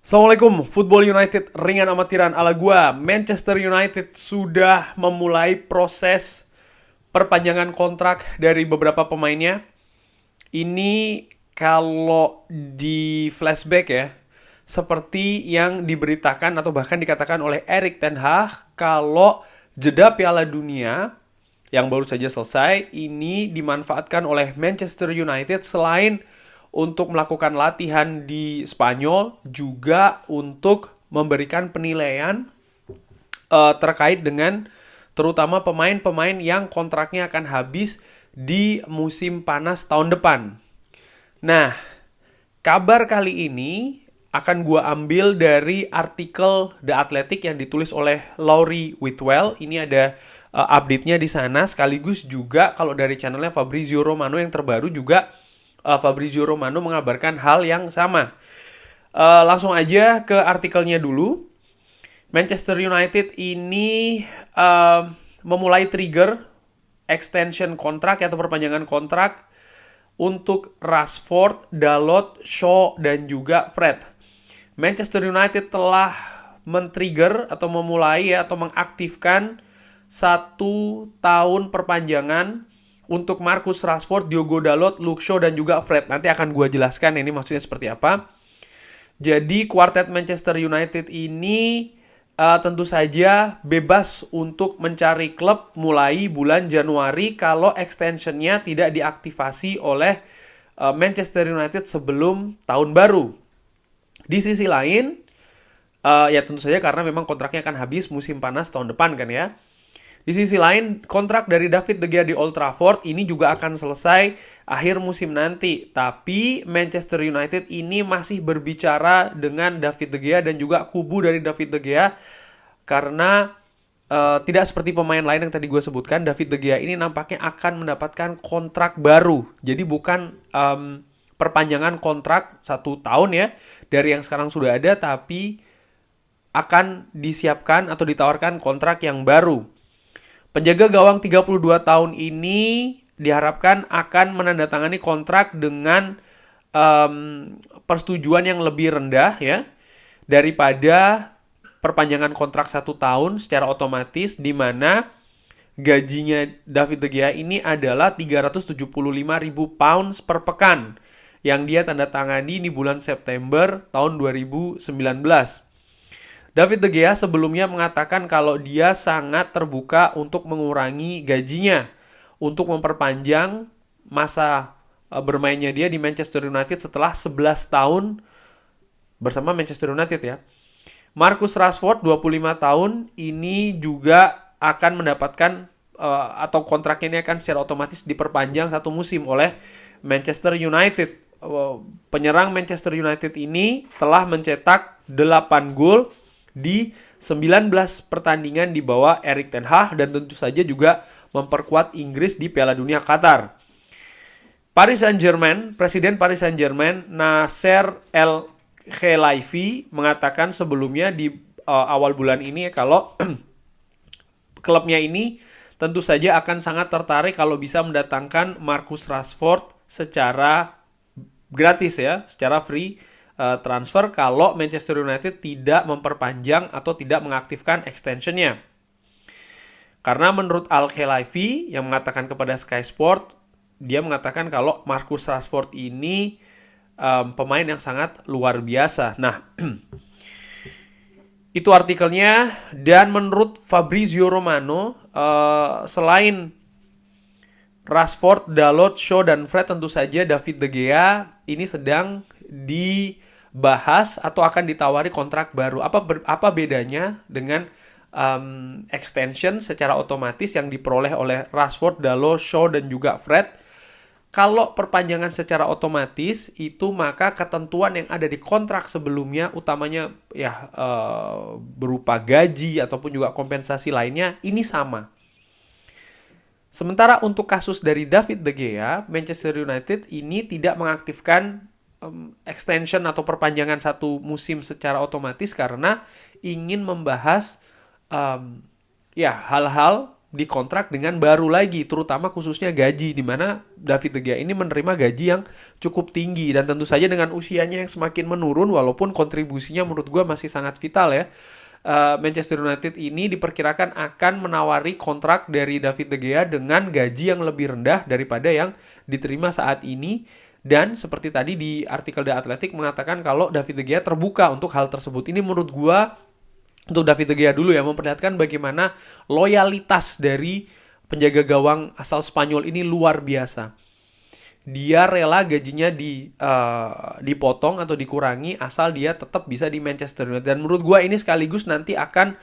Assalamualaikum, Football United ringan amatiran ala gua. Manchester United sudah memulai proses perpanjangan kontrak dari beberapa pemainnya. Ini kalau di flashback ya, seperti yang diberitakan atau bahkan dikatakan oleh Erik ten Hag, kalau jeda Piala Dunia yang baru saja selesai ini dimanfaatkan oleh Manchester United selain untuk melakukan latihan di Spanyol, juga untuk memberikan penilaian terkait dengan terutama pemain-pemain yang kontraknya akan habis di musim panas tahun depan. Nah, kabar kali ini akan gua ambil dari artikel The Athletic yang ditulis oleh Laurie Whitwell. Ini ada update-nya di sana, sekaligus juga kalau dari channelnya Fabrizio Romano yang terbaru juga Fabrizio Romano mengabarkan hal yang sama. Langsung aja ke artikelnya dulu. Manchester United ini memulai trigger extension kontrak atau perpanjangan kontrak untuk Rashford, Dalot, Shaw, dan juga Fred. Manchester United telah men-trigger atau memulai atau mengaktifkan 1 tahun perpanjangan untuk Marcus Rashford, Diogo Dalot, Luke Shaw, dan juga Fred. Nanti akan gue jelaskan ini maksudnya seperti apa. Jadi kuartet Manchester United ini tentu saja bebas untuk mencari klub mulai bulan Januari kalau extensionnya tidak diaktifasi oleh Manchester United sebelum tahun baru. Di sisi lain, ya tentu saja karena memang kontraknya akan habis musim panas tahun depan kan ya. Di sisi lain, kontrak dari David De Gea di Old Trafford ini juga akan selesai akhir musim nanti. Tapi Manchester United ini masih berbicara dengan David De Gea dan juga kubu dari David De Gea. Karena tidak seperti pemain lain yang tadi gue sebutkan, David De Gea ini nampaknya akan mendapatkan kontrak baru. Jadi bukan perpanjangan kontrak 1 tahun ya, dari yang sekarang sudah ada, tapi akan disiapkan atau ditawarkan kontrak yang baru. Penjaga gawang 32 tahun ini diharapkan akan menandatangani kontrak dengan persetujuan yang lebih rendah ya daripada perpanjangan kontrak 1 tahun secara otomatis, di mana gajinya David De Gea ini adalah 375.000 pounds per pekan yang dia tanda tangani di bulan September tahun 2019. David De Gea sebelumnya mengatakan kalau dia sangat terbuka untuk mengurangi gajinya untuk memperpanjang masa bermainnya dia di Manchester United setelah 11 tahun bersama Manchester United ya. Marcus Rashford 25 tahun ini juga akan mendapatkan atau kontraknya ini akan secara otomatis diperpanjang 1 musim oleh Manchester United. Penyerang Manchester United ini telah mencetak 8 gol di 19 pertandingan di bawah Erik ten Hag dan tentu saja juga memperkuat Inggris di Piala Dunia Qatar. Paris Saint-Germain, Presiden Paris Saint-Germain Nasser El-Khelaifi mengatakan sebelumnya di awal bulan ini kalau klubnya ini tentu saja akan sangat tertarik kalau bisa mendatangkan Marcus Rashford secara gratis ya, secara free transfer kalau Manchester United tidak memperpanjang atau tidak mengaktifkan extensionnya. Karena menurut Al-Khelaifi yang mengatakan kepada Sky Sport, dia mengatakan kalau Marcus Rashford ini pemain yang sangat luar biasa. Nah, itu artikelnya. Dan menurut Fabrizio Romano, selain Rashford, Dalot, Shaw, dan Fred, tentu saja David De Gea ini sedang dibahas atau akan ditawari kontrak baru. Apa bedanya dengan extension secara otomatis yang diperoleh oleh Rashford, Dalot, Shaw, dan juga Fred? Kalau perpanjangan secara otomatis itu maka ketentuan yang ada di kontrak sebelumnya, utamanya ya berupa gaji ataupun juga kompensasi lainnya, ini sama. Sementara untuk kasus dari David De Gea, Manchester United ini tidak mengaktifkan extension atau perpanjangan 1 musim secara otomatis karena ingin membahas ya hal-hal dikontrak dengan baru lagi, terutama khususnya gaji, di mana David De Gea ini menerima gaji yang cukup tinggi, dan tentu saja dengan usianya yang semakin menurun, walaupun kontribusinya menurut gue masih sangat vital ya. Manchester United ini diperkirakan akan menawari kontrak dari David De Gea dengan gaji yang lebih rendah daripada yang diterima saat ini. Dan seperti tadi di artikel The Athletic mengatakan kalau David De Gea terbuka untuk hal tersebut. Ini menurut gua, untuk David De Gea dulu ya, memperlihatkan bagaimana loyalitas dari penjaga gawang asal Spanyol ini luar biasa. Dia rela gajinya dipotong atau dikurangi asal dia tetap bisa di Manchester United. Dan menurut gua ini sekaligus nanti akan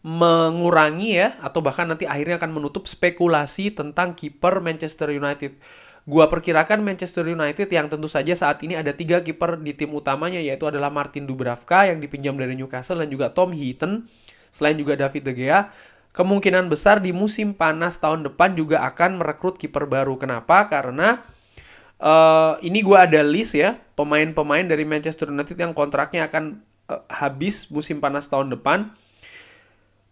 mengurangi ya, atau bahkan nanti akhirnya akan menutup spekulasi tentang kiper Manchester United. Gua perkirakan Manchester United yang tentu saja saat ini ada 3 kiper di tim utamanya, yaitu adalah Martin Dubravka yang dipinjam dari Newcastle dan juga Tom Heaton, selain juga David De Gea. Kemungkinan besar di musim panas tahun depan juga akan merekrut kiper baru. Kenapa? Karena ini gue ada list ya, pemain-pemain dari Manchester United yang kontraknya akan habis musim panas tahun depan.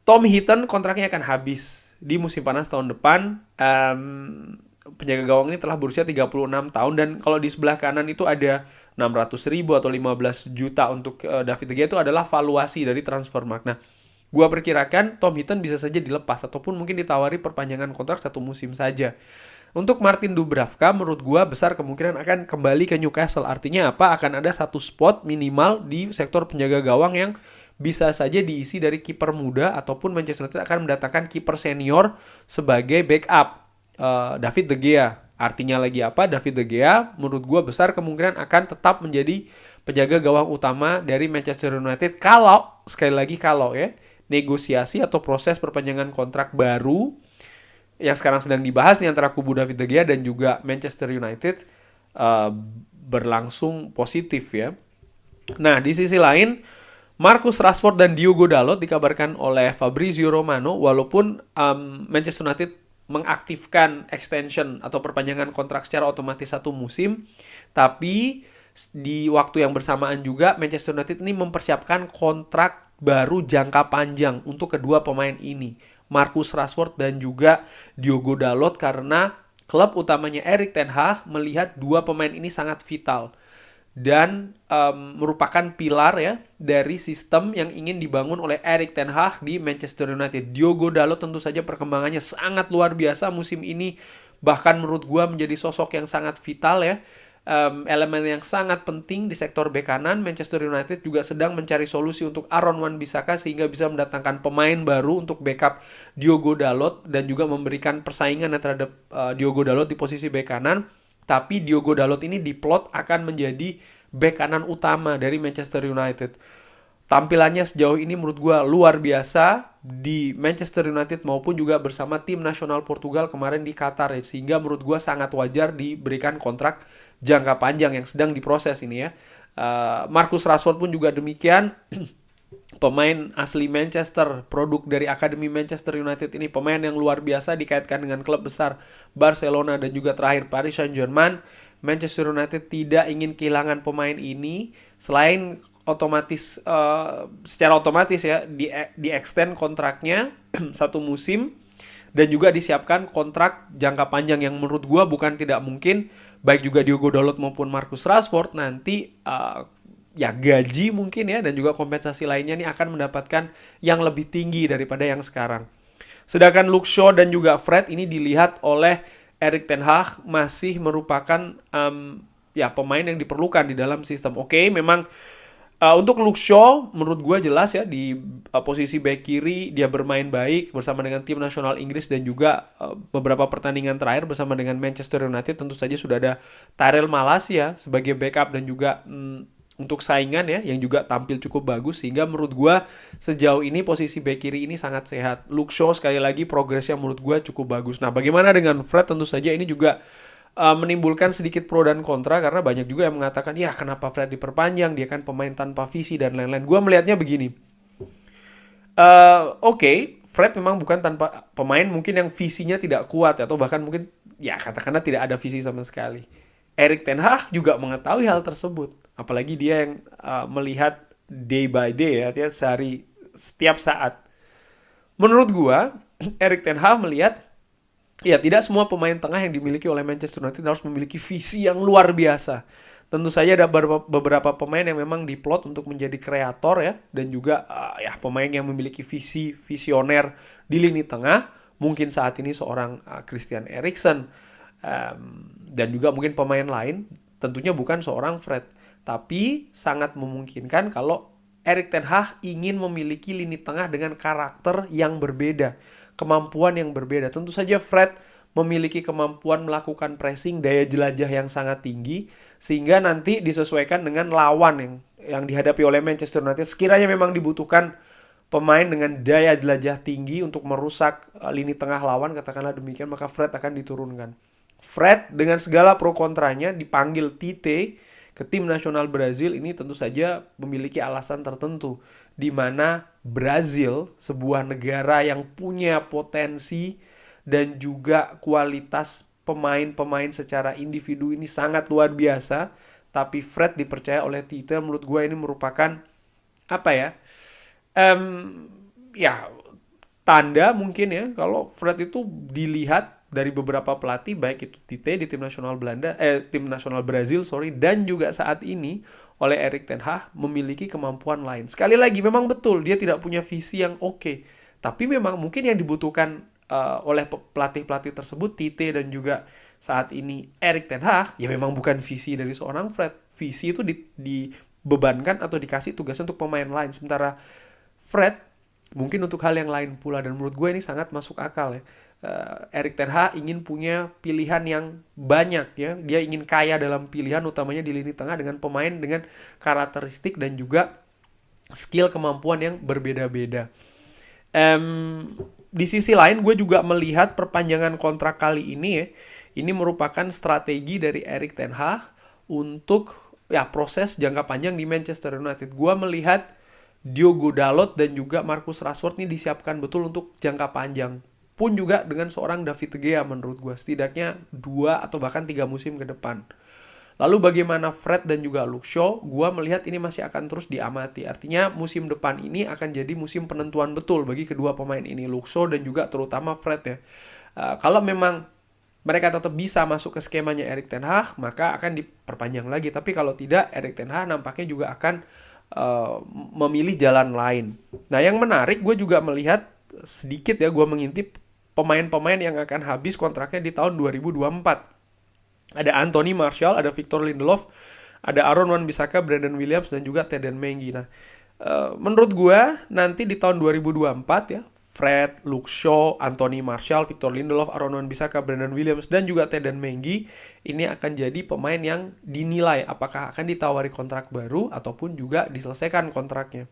Tom Heaton kontraknya akan habis di musim panas tahun depan. Penjaga gawang ini telah berusia 36 tahun, dan kalau di sebelah kanan itu ada 600.000 atau 15 juta untuk David De Gea, itu adalah valuasi dari Transfermarkt. Nah, gue perkirakan Tom Heaton bisa saja dilepas ataupun mungkin ditawari perpanjangan kontrak 1 musim saja. Untuk Martin Dubravka, menurut gue besar kemungkinan akan kembali ke Newcastle. Artinya apa? Akan ada 1 spot minimal di sektor penjaga gawang yang bisa saja diisi dari kiper muda, ataupun Manchester United akan mendatangkan kiper senior sebagai backup David De Gea. Artinya lagi apa? David De Gea menurut gue besar kemungkinan akan tetap menjadi penjaga gawang utama dari Manchester United kalau, sekali lagi kalau ya, negosiasi atau proses perpanjangan kontrak baru yang sekarang sedang dibahas nih antara kubu David De Gea dan juga Manchester United berlangsung positif ya. Nah, di sisi lain, Marcus Rashford dan Diogo Dalot dikabarkan oleh Fabrizio Romano, walaupun Manchester United mengaktifkan extension atau perpanjangan kontrak secara otomatis 1 musim, tapi di waktu yang bersamaan juga Manchester United ini mempersiapkan kontrak baru jangka panjang untuk kedua pemain ini, Marcus Rashford dan juga Diogo Dalot, karena klub utamanya Erik ten Hag melihat 2 pemain ini sangat vital dan merupakan pilar ya dari sistem yang ingin dibangun oleh Erik ten Hag di Manchester United. Diogo Dalot tentu saja perkembangannya sangat luar biasa musim ini, bahkan menurut gua menjadi sosok yang sangat vital ya. Elemen yang sangat penting di sektor bek kanan. Manchester United juga sedang mencari solusi untuk Aaron Wan-Bissaka sehingga bisa mendatangkan pemain baru untuk backup Diogo Dalot dan juga memberikan persaingan terhadap Diogo Dalot di posisi bek kanan. Tapi Diogo Dalot ini diplot akan menjadi bek kanan utama dari Manchester United. Tampilannya sejauh ini menurut gue luar biasa di Manchester United maupun juga bersama tim nasional Portugal kemarin di Qatar ya. Sehingga menurut gue sangat wajar diberikan kontrak jangka panjang yang sedang diproses ini ya. Marcus Rashford pun juga demikian. Pemain asli Manchester, produk dari Akademi Manchester United ini, pemain yang luar biasa dikaitkan dengan klub besar Barcelona dan juga terakhir Paris Saint-Germain. Manchester United tidak ingin kehilangan pemain ini, selain otomatis secara otomatis ya di extend kontraknya 1 musim dan juga disiapkan kontrak jangka panjang yang menurut gua bukan tidak mungkin baik juga Diogo Dalot maupun Marcus Rashford nanti ya gaji mungkin ya dan juga kompensasi lainnya nih akan mendapatkan yang lebih tinggi daripada yang sekarang. Sedangkan Luke Shaw dan juga Fred ini dilihat oleh Erik ten Hag masih merupakan ya pemain yang diperlukan di dalam sistem. Oke, memang untuk Luke Shaw menurut gue jelas ya di posisi bek kiri dia bermain baik bersama dengan tim nasional Inggris dan juga beberapa pertandingan terakhir bersama dengan Manchester United. Tentu saja sudah ada Tyrell Malacia sebagai backup dan juga untuk saingan ya yang juga tampil cukup bagus, sehingga menurut gue sejauh ini posisi bek kiri ini sangat sehat. Luke Shaw sekali lagi progresnya menurut gue cukup bagus. Nah, bagaimana dengan Fred? Tentu saja ini juga menimbulkan sedikit pro dan kontra karena banyak juga yang mengatakan ya kenapa Fred diperpanjang, dia kan pemain tanpa visi dan lain-lain. Gue melihatnya begini, oke, Fred memang bukan tanpa pemain mungkin yang visinya tidak kuat atau bahkan mungkin ya katakanlah tidak ada visi sama sekali. Erik ten Hag juga mengetahui hal tersebut, apalagi dia yang melihat day by day ya, artinya setiap saat. Menurut gua Erik ten Hag melihat ya tidak semua pemain tengah yang dimiliki oleh Manchester United harus memiliki visi yang luar biasa. Tentu saja ada beberapa pemain yang memang diplot untuk menjadi kreator ya, dan juga ya pemain yang memiliki visi visioner di lini tengah. Mungkin saat ini seorang Christian Eriksen, dan juga mungkin pemain lain. Tentunya bukan seorang Fred, tapi sangat memungkinkan kalau Erik ten Hag ingin memiliki lini tengah dengan karakter yang berbeda, kemampuan yang berbeda. Tentu saja Fred memiliki kemampuan melakukan pressing, daya jelajah yang sangat tinggi, sehingga nanti disesuaikan dengan lawan yang dihadapi oleh Manchester United. Sekiranya memang dibutuhkan pemain dengan daya jelajah tinggi untuk merusak lini tengah lawan, katakanlah demikian, maka Fred akan diturunkan. Fred dengan segala pro kontranya dipanggil Tite ke tim nasional Brazil ini tentu saja memiliki alasan tertentu, di mana Brazil, sebuah negara yang punya potensi dan juga kualitas pemain-pemain secara individu ini sangat luar biasa, tapi Fred dipercaya oleh Tite. Menurut gue ini merupakan apa ya? Ya tanda mungkin ya kalau Fred itu dilihat dari beberapa pelatih, baik itu Tite di tim nasional tim nasional Brazil dan juga saat ini oleh Erik ten Hag, memiliki kemampuan lain. Sekali lagi memang betul dia tidak punya visi yang oke, tapi memang mungkin yang dibutuhkan oleh pelatih-pelatih tersebut, Tite dan juga saat ini Erik ten Hag, ya memang bukan visi dari seorang Fred. Visi itu dibebankan atau dikasih tugas untuk pemain lain, sementara Fred mungkin untuk hal yang lain pula. Dan menurut gue ini sangat masuk akal ya. Erik ten Hag ingin punya pilihan yang banyak ya. Dia ingin kaya dalam pilihan, utamanya di lini tengah, dengan pemain dengan karakteristik dan juga skill kemampuan yang berbeda-beda. Di sisi lain gue juga melihat perpanjangan kontrak kali ini ya, ini merupakan strategi dari Erik ten Hag untuk ya proses jangka panjang di Manchester United. Gue melihat Diogo Dalot dan juga Marcus Rashford ini disiapkan betul untuk jangka panjang. Pun juga dengan seorang David De Gea menurut gue, setidaknya 2 atau bahkan 3 musim ke depan. Lalu bagaimana Fred dan juga Luke Shaw, gue melihat ini masih akan terus diamati. Artinya musim depan ini akan jadi musim penentuan betul bagi kedua pemain ini, Luke Shaw dan juga terutama Fred ya. Kalau memang mereka tetap bisa masuk ke skemanya Erik ten Hag, maka akan diperpanjang lagi. Tapi kalau tidak, Erik ten Hag nampaknya juga akan memilih jalan lain. Nah yang menarik, gue juga melihat sedikit ya, gue mengintip pemain-pemain yang akan habis kontraknya di tahun 2024. Ada Anthony Martial, ada Victor Lindelof, ada Aaron Wan-Bissaka, Brandon Williams, dan juga Teden Mengi. Nah, menurut gue nanti di tahun 2024 ya, Fred, Luke Shaw, Anthony Martial, Victor Lindelof, Aaron Wan-Bissaka, Brandon Williams, dan juga Teden Mengi ini akan jadi pemain yang dinilai apakah akan ditawari kontrak baru ataupun juga diselesaikan kontraknya.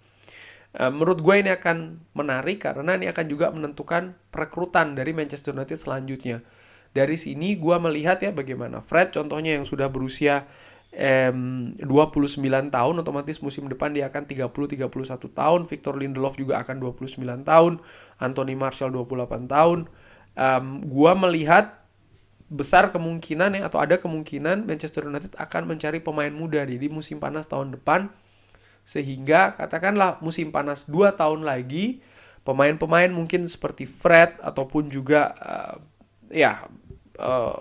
Menurut gue ini akan menarik karena ini akan juga menentukan perekrutan dari Manchester United selanjutnya. Dari sini gue melihat ya bagaimana Fred contohnya yang sudah berusia 29 tahun, otomatis musim depan dia akan 30-31 tahun. Victor Lindelof juga akan 29 tahun. Anthony Martial 28 tahun. Gue melihat besar kemungkinan ya, atau ada kemungkinan Manchester United akan mencari pemain muda di musim panas tahun depan. Sehingga katakanlah musim panas 2 tahun lagi, pemain-pemain mungkin seperti Fred ataupun juga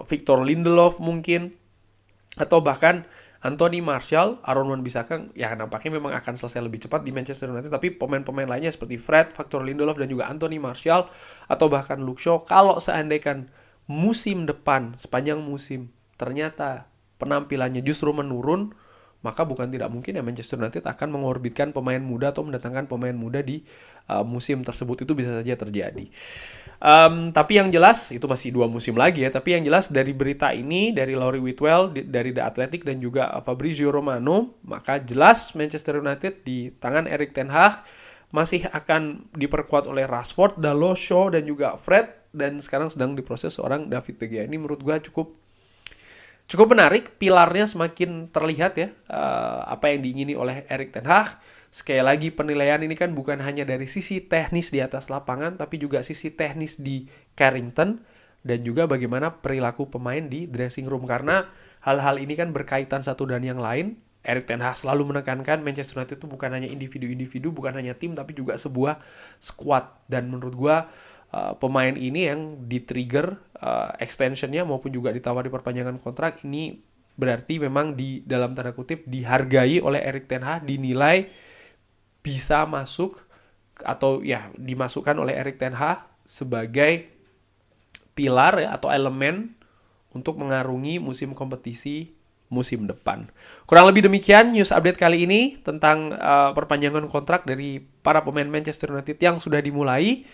Victor Lindelof mungkin, atau bahkan Anthony Martial, Aaron Wan-Bissaka ya nampaknya memang akan selesai lebih cepat di Manchester United. Tapi pemain-pemain lainnya seperti Fred, Victor Lindelof, dan juga Anthony Martial atau bahkan Luke Shaw, kalau seandainya musim depan sepanjang musim ternyata penampilannya justru menurun, maka bukan tidak mungkin ya Manchester United akan mengorbitkan pemain muda atau mendatangkan pemain muda di musim tersebut. Itu bisa saja terjadi. Tapi yang jelas itu masih 2 musim lagi ya. Tapi yang jelas dari berita ini, dari Laurie Whitwell, dari The Athletic dan juga Fabrizio Romano, maka jelas Manchester United di tangan Erik ten Hag masih akan diperkuat oleh Rashford, Dalot, Shaw, dan juga Fred. Dan sekarang sedang diproses seorang David De Gea. Ini menurut gue cukup menarik, pilarnya semakin terlihat ya, apa yang diingini oleh Erik ten Hag. Sekali lagi penilaian ini kan bukan hanya dari sisi teknis di atas lapangan, tapi juga sisi teknis di Carrington dan juga bagaimana perilaku pemain di dressing room. Karena hal-hal ini kan berkaitan satu dan yang lain. Erik ten Hag selalu menekankan Manchester United itu bukan hanya individu-individu, bukan hanya tim, tapi juga sebuah squad. Dan menurut gue pemain ini yang di-trigger extensionnya maupun juga ditawari perpanjangan kontrak, ini berarti memang di dalam tanda kutip dihargai oleh Erik ten Hag, dinilai bisa masuk atau ya dimasukkan oleh Erik ten Hag sebagai pilar ya, atau elemen untuk mengarungi musim kompetisi musim depan. Kurang lebih demikian news update kali ini tentang perpanjangan kontrak dari para pemain Manchester United yang sudah dimulai.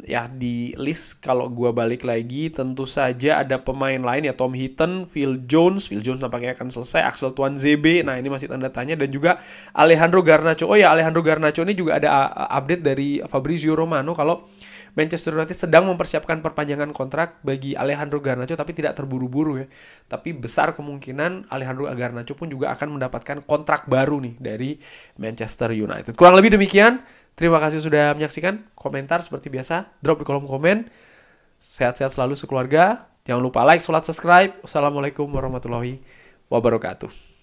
Ya di list kalau gue balik lagi tentu saja ada pemain lain ya, Tom Heaton, Phil Jones nampaknya akan selesai, Axel Tuanzebe, nah ini masih tanda tanya, dan juga Alejandro Garnacho. Oh ya, Alejandro Garnacho ini juga ada update dari Fabrizio Romano kalau Manchester United sedang mempersiapkan perpanjangan kontrak bagi Alejandro Garnacho, tapi tidak terburu-buru ya. Tapi besar kemungkinan Alejandro Garnacho pun juga akan mendapatkan kontrak baru nih dari Manchester United. Kurang lebih demikian. Terima kasih sudah menyaksikan. Komentar seperti biasa, drop di kolom komen. Sehat-sehat selalu sekeluarga. Jangan lupa like, subscribe. Wassalamualaikum warahmatullahi wabarakatuh.